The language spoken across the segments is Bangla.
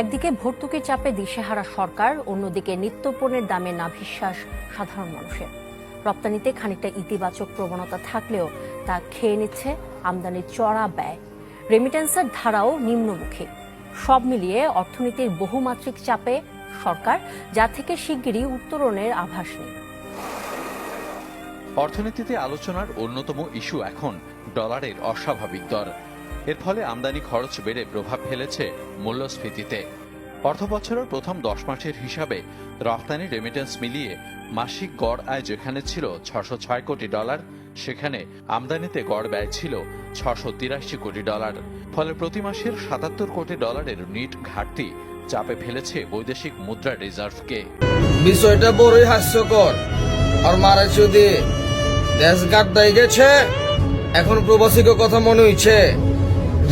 একদিকে ভর্তুকির চাপে দিশেহারা সরকার, অন্যদিকে নিত্যপণ্যের দামে নাভিশ্বাস সাধারণ মানুষের। রপ্তানিতে খানিকটা ইতিবাচক প্রবণতা থাকলেও তা খেয়ে নিচ্ছে আমদানির চড়া ব্যয়। রেমিটেন্সের ধারাও নিম্নমুখী। সব মিলিয়ে অর্থনীতির বহুমাত্রিক চাপে সরকার, যা থেকে শিগগিরই উত্তরণের আভাস নেই। অর্থনীতিতে আলোচনার অন্যতম ইস্যু এখন ডলারের অস্বাভাবিক দর। এর ফলে আমদানি খরচ বেড়ে প্রভাব ফেলেছে মূল্যস্ফীতিতে। অর্থবছরের প্রথম 10 মাসের হিসাবে রপ্তানি রেমিটেন্স মিলিয়ে মাসিক গড় আয় যেখানে ছিল 606 কোটি ডলার, সেখানে আমদানিতে গড় ব্যয় ছিল 683 কোটি ডলার। ফলে প্রতি মাসের 77 কোটি ডলারের নিট ঘাটতি চাপে ফেলেছে বৈদেশিক মুদ্রা রিজার্ভকে। বিষয়টা বড়ই হাস্যকর। আর মারা যদি দেশ গাদ্দাই গেছে, এখন প্রবাসীকে কথা মনে হইছে।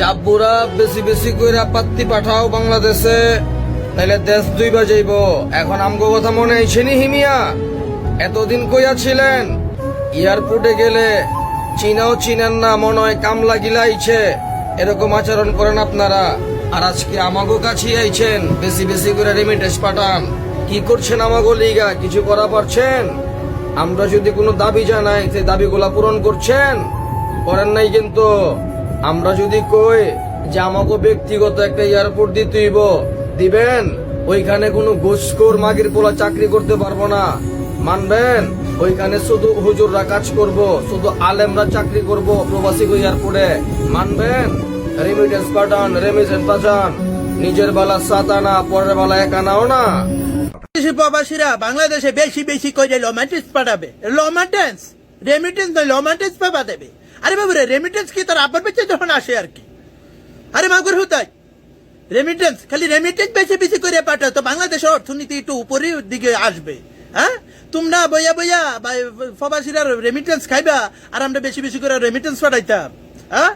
জাব্বুরা বেশি বেশি করে পাত্তি পাঠাও বাংলাদেশে, তাইলে দেশ দুইবা যাইব। এখন আমগো কথা মনে হইছে নি হিমিয়া? এতদিন কইয়া ছিলেন এয়ারপোর্টে গেলে চিনাও চিনেন না, মনে হয় কামলা গিলাইছে, এরকম আচরণ করেন আপনারা। আর আজকে আমাগো কাছে আইছেন বেশি বেশি করে রেমিটেন্স পাঠান। কি করছেন আমাগো লিগা? কিছু করা পারছেন? আমরা যদি কোনো দাবি জানাই, সেই দাবিগুলা পূরণ করছেন? করেন নাই কিন্তু। আমরা যদি কই যে আমাকে ব্যক্তিগত একটা এয়ারপোর্ট দিতেইব, দিবেন? ওইখানে কোনো ঘুষখোর মাগির পোলা চাকরি করতে পারবো না, মানবেন? ওইখানে শুধু হুজুররা কাজ করব, শুধু আলেমরা চাকরি করব প্রবাসী এয়ারপোর্টে, মানবেন? রেমিটেন্স পাঠান, রেমিটেন্স পাঠান। নিজের বেলা 7 আনা, পরের বেলা 1 আনাও না। প্রবাসীরা বাংলাদেশে বেশি বেশি করে লমেন্টেন্স পাঠাবে। লমেন্টেন্স, রেমিটেন্স নয়, লমেন্টেন্স পাবা দেবে। আরে বাবু রে, রেমিটেন্স কি তার আবার বেঁচে যখন আসে আর কি? আরে মাগুর হুতাই রেমিটেন্স, খালি রেমিটেন্স বেশি বেশি করে পাঠাও তো বাংলাদেশের অর্থনীতি একটু উপরের দিকে আসবে। হ্যাঁ, তোমরা বইয়া বইয়া প্রবাসীরা রেমিটেন্স খাইবা আর আমরা বেশি বেশি করে রেমিটেন্স পাঠাইতাম। হ্যাঁ,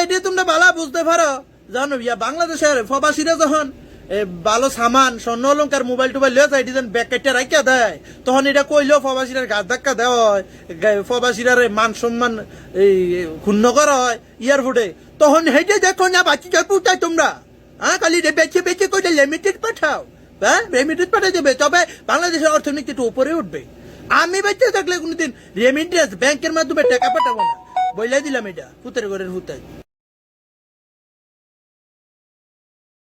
এটা তোমরা বালা বুঝতে পারো। জানো বাংলাদেশের প্রবাসীরা যখন ভালো সামান, স্বর্ণ অলঙ্কার, মোবাইল টোবাইল লিয়ে যায়, এটা ব্যাগ কেটে রাখিয়া দেয়, তখন এটা কইলেও প্রবাসীরা গাছ ধাক্কা দেওয়া হয়, প্রবাসীরা মান সম্মান ক্ষুণ্ণ করা হয় এয়ারপোর্টে। তখন হেঁটে দেখো না বাকি পুটাই তোমরা। হ্যাঁ, খালি বেঁচে বেঁচে করে লিমিটেড পাঠাও। হ্যাঁ, রেমিটেন্স পাঠাই দেবে, তবে বাংলাদেশের অর্থনীতি একটু উপরে উঠবে। আমি বেঁচে থাকলে কোনোদিন রেমিটেন্স ব্যাংকের মাধ্যমে টাকা পাঠাবো না, বইলাই দিলাম। এটা হুতের ঘরের হুতাই।